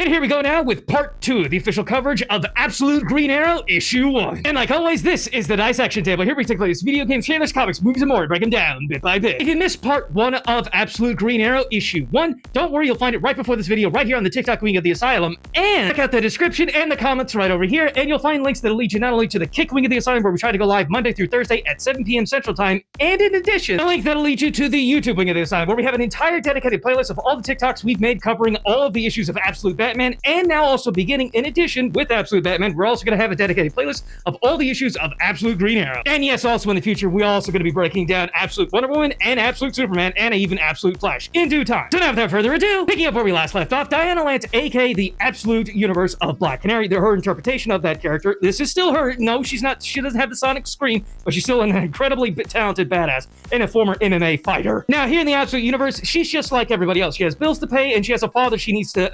And here we go now with part 2, the official coverage of Absolute Green Arrow issue 1. And like always, this is the dissection table. Here we take place video games, trailers, comics, movies, and more, break them down bit by bit. If you missed part 1 of Absolute Green Arrow issue 1, don't worry, you'll find it right before this video, right here on the TikTok wing of the Asylum. And check out the description and the comments right over here, and you'll find links that'll lead you not only to the Kick wing of the Asylum, where we try to go live Monday through Thursday at 7 p.m. Central Time, and in addition, a link that'll lead you to the YouTube wing of the Asylum, where we have an entire dedicated playlist of all the TikToks we've made covering all of the issues of Absolute Batman, and now also beginning in addition with Absolute Batman, we're also going to have a dedicated playlist of all the issues of Absolute Green Arrow. And yes, also in the future, we're also going to be breaking down Absolute Wonder Woman and Absolute Superman and even Absolute Flash in due time. So now without further ado, picking up where we last left off, Diana Lance, aka the Absolute Universe of Black Canary, her interpretation of that character. This is still her. No, she doesn't have the sonic scream, but she's still an incredibly talented badass and a former MMA fighter. Now here in the Absolute Universe, she's just like everybody else. She has bills to pay and she has a father she needs to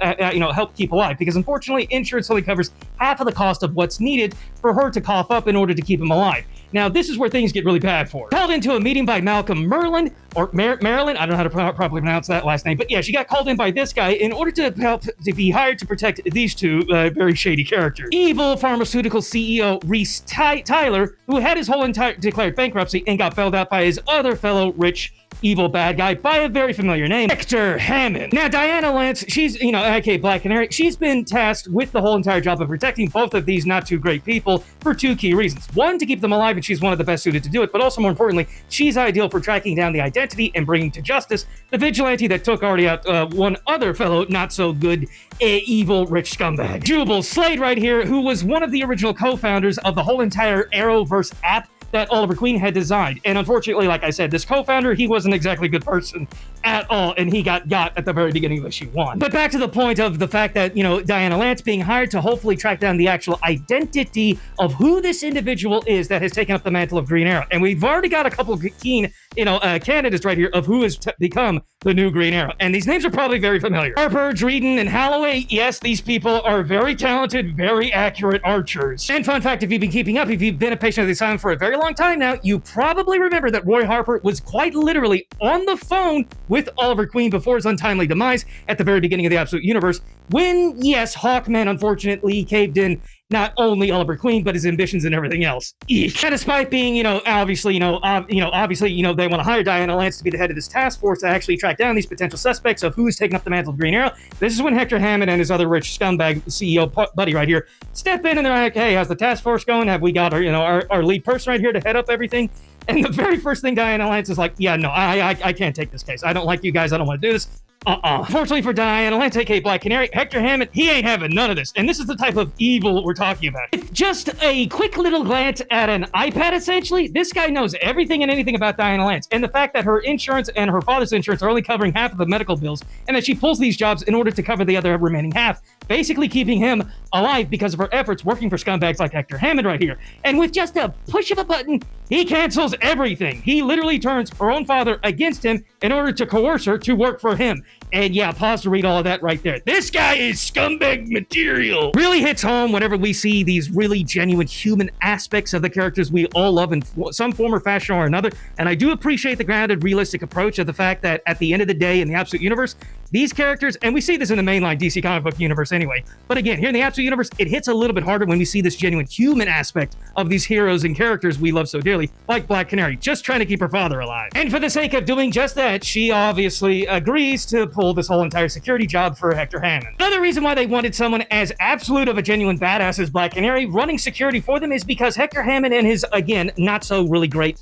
help keep alive, because unfortunately insurance only covers half of the cost of what's needed for her to cough up in order to keep him alive. Now, this is where things get really bad for her. Called into a meeting by Malcolm Merlin, or Marilyn, I don't know how to properly pronounce that last name, but yeah, she got called in by this guy in order to help to be hired to protect these two very shady characters. Evil pharmaceutical CEO Reese Tyler, who had his whole entire declared bankruptcy and got bailed out by his other fellow rich evil bad guy by a very familiar name, Hector Hammond. Now, Diana Lance, she's, aka Black Canary, she's been tasked with the whole entire job of protecting both of these not too great people for two key reasons. One, to keep them alive, and she's one of the best suited to do it, but also more importantly, she's ideal for tracking down the identity and bringing to justice the vigilante that took already out one other fellow not so good evil rich scumbag. Jubal Slade right here, who was one of the original co-founders of the whole entire Arrowverse app that Oliver Queen had designed. And unfortunately, like I said, this co-founder, he wasn't exactly a good person at all, and he got at the very beginning of issue 1. But back to the point of the fact that, Diana Lance being hired to hopefully track down the actual identity of who this individual is that has taken up the mantle of Green Arrow. And we've already got a couple of keen, candidates right here of who has become the new Green Arrow. And these names are probably very familiar. Harper, Dreden, and Holloway, yes, these people are very talented, very accurate archers. And fun fact, if you've been keeping up, if you've been a patient of the Asylum for a very long time now, you probably remember that Roy Harper was quite literally on the phone with Oliver Queen before his untimely demise at the very beginning of the Absolute Universe, when, yes, Hawkman unfortunately caved in not only Oliver Queen, but his ambitions and everything else. Eek. And despite being, obviously, they want to hire Diana Lance to be the head of this task force to actually track down these potential suspects of who's taking up the mantle of Green Arrow. This is when Hector Hammond and his other rich scumbag CEO buddy right here step in and they're like, hey, how's the task force going? Have we got our lead person right here to head up everything? And the very first thing Diana Lance is like, yeah, no, I can't take this case. I don't like you guys. I don't want to do this. Fortunately for Diana Lance, aka Black Canary, Hector Hammond, he ain't having none of this. And this is the type of evil we're talking about. With just a quick little glance at an iPad, essentially, this guy knows everything and anything about Diana Lance. And the fact that her insurance and her father's insurance are only covering half of the medical bills, and that she pulls these jobs in order to cover the other remaining half, basically keeping him alive because of her efforts working for scumbags like Hector Hammond right here. And with just a push of a button, he cancels everything. He literally turns her own father against him in order to coerce her to work for him. And yeah, pause to read all of that right there. This guy is scumbag material. Really hits home whenever we see these really genuine human aspects of the characters we all love in some form or fashion or another. And I do appreciate the grounded, realistic approach of the fact that at the end of the day in the Absolute Universe, these characters, and we see this in the mainline DC comic book universe anyway, but again, here in the Absolute Universe, it hits a little bit harder when we see this genuine human aspect of these heroes and characters we love so dearly, like Black Canary, just trying to keep her father alive. And for the sake of doing just that, she obviously agrees to pull this whole entire security job for Hector Hammond. Another reason why they wanted someone as absolute of a genuine badass as Black Canary running security for them is because Hector Hammond and his, again, not so really great,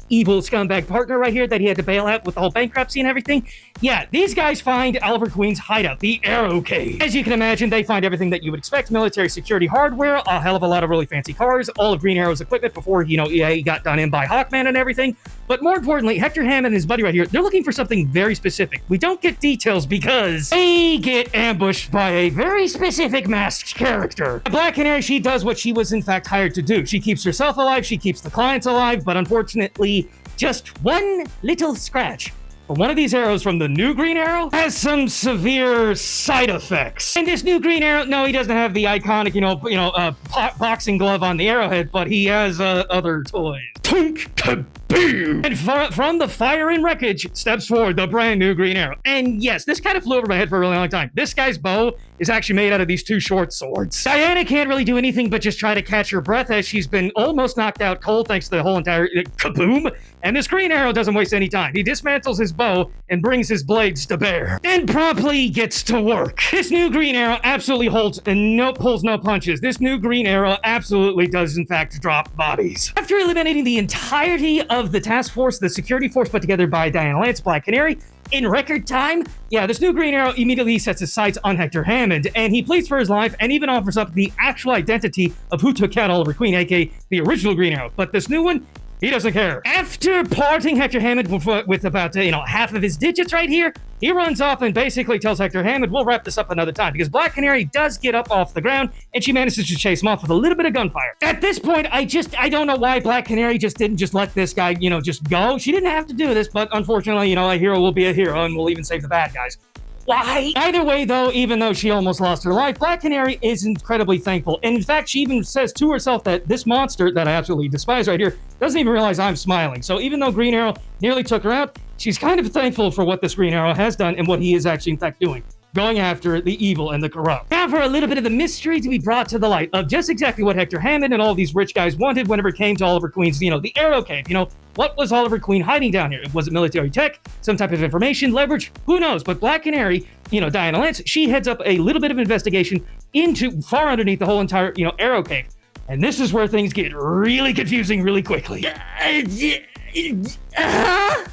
evil scumbag partner right here that he had to bail out with the whole bankruptcy and everything, yeah, these guys find Oliver Queen's hideout, the Arrow Cave. As you can imagine, they find everything that you would expect: military security hardware, a hell of a lot of really fancy cars, all of Green Arrow's equipment before, he got done in by Hawkman and everything. But more importantly, Hector Hammond and his buddy right here, they're looking for something very specific. We don't get details because they get ambushed by a very specific masked character. Black Canary, she does what she was in fact hired to do. She keeps herself alive, she keeps the clients alive, but unfortunately, just one little scratch But one of these arrows from the new Green Arrow has some severe side effects. And this new Green Arrow, no, he doesn't have the iconic, boxing glove on the arrowhead, but he has other toys. Tunk, boom! And from the fire and wreckage steps forward the brand new Green Arrow. And yes, this kind of flew over my head for a really long time. This guy's bow is actually made out of these two short swords. Diana can't really do anything but just try to catch her breath as she's been almost knocked out cold thanks to the whole entire kaboom. And this Green Arrow doesn't waste any time. He dismantles his bow and brings his blades to bear. And promptly gets to work. This new Green Arrow absolutely holds and pulls no punches. This new Green Arrow absolutely does in fact drop bodies. After eliminating the entirety of the task force, the security force put together by Diana Lance, Black Canary, in record time, yeah, this new Green Arrow immediately sets his sights on Hector Hammond, and he pleads for his life and even offers up the actual identity of who took out Oliver Queen, aka the original Green Arrow. But this new one, he doesn't care. After parting Hector Hammond with about, half of his digits right here, he runs off and basically tells Hector Hammond, we'll wrap this up another time, because Black Canary does get up off the ground, and she manages to chase him off with a little bit of gunfire. At this point, I don't know why Black Canary didn't just let this guy, just go. She didn't have to do this, but unfortunately, a hero will be a hero, and will even save the bad guys. Why? Either way, though, even though she almost lost her life, Black Canary is incredibly thankful. And in fact, she even says to herself that this monster that I absolutely despise right here doesn't even realize I'm smiling. So even though Green Arrow nearly took her out, she's kind of thankful for what this Green Arrow has done and what he is actually in fact doing. Going after the evil and the corrupt. Now for a little bit of the mystery to be brought to the light of just exactly what Hector Hammond and all these rich guys wanted whenever it came to Oliver Queen's, the Arrow Cave. What was Oliver Queen hiding down here? Was it military tech? Some type of information? Leverage? Who knows? But Black Canary, Diana Lance, she heads up a little bit of investigation into far underneath the whole entire, Arrow Cave. And this is where things get really confusing really quickly. An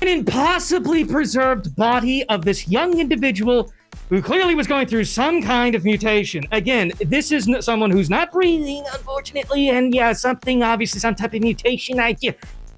impossibly preserved body of this young individual who clearly was going through some kind of mutation. Again, this is someone who's not breathing, unfortunately, and yeah, obviously some type of mutation.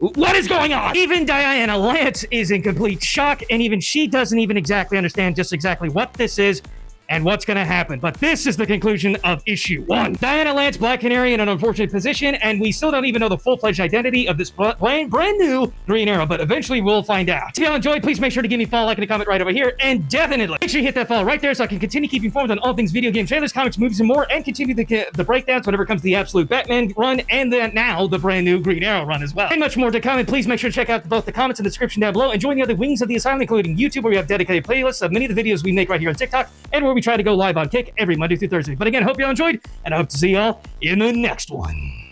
What is going on? Even Diana Lance is in complete shock, and even she doesn't even exactly understand just exactly what this is and what's going to happen. But this is the conclusion of issue 1. Diana Lance, Black Canary in an unfortunate position, and we still don't even know the full-fledged identity of this brand new Green Arrow, but eventually we'll find out. If y'all enjoyed, please make sure to give me a follow, like, and a comment right over here, and definitely make sure you hit that follow right there so I can continue keeping informed on all things video games, trailers, comics, movies, and more, and continue the breakdowns whenever it comes to the Absolute Batman run, and then now the brand new Green Arrow run as well. And much more to come, and please make sure to check out both the comments in the description down below, and join the other wings of the Asylum, including YouTube, where we have dedicated playlists of many of the videos we make right here on TikTok, and where we try to go live on Kick every Monday through Thursday. But again, hope y'all enjoyed, and I hope to see y'all in the next one.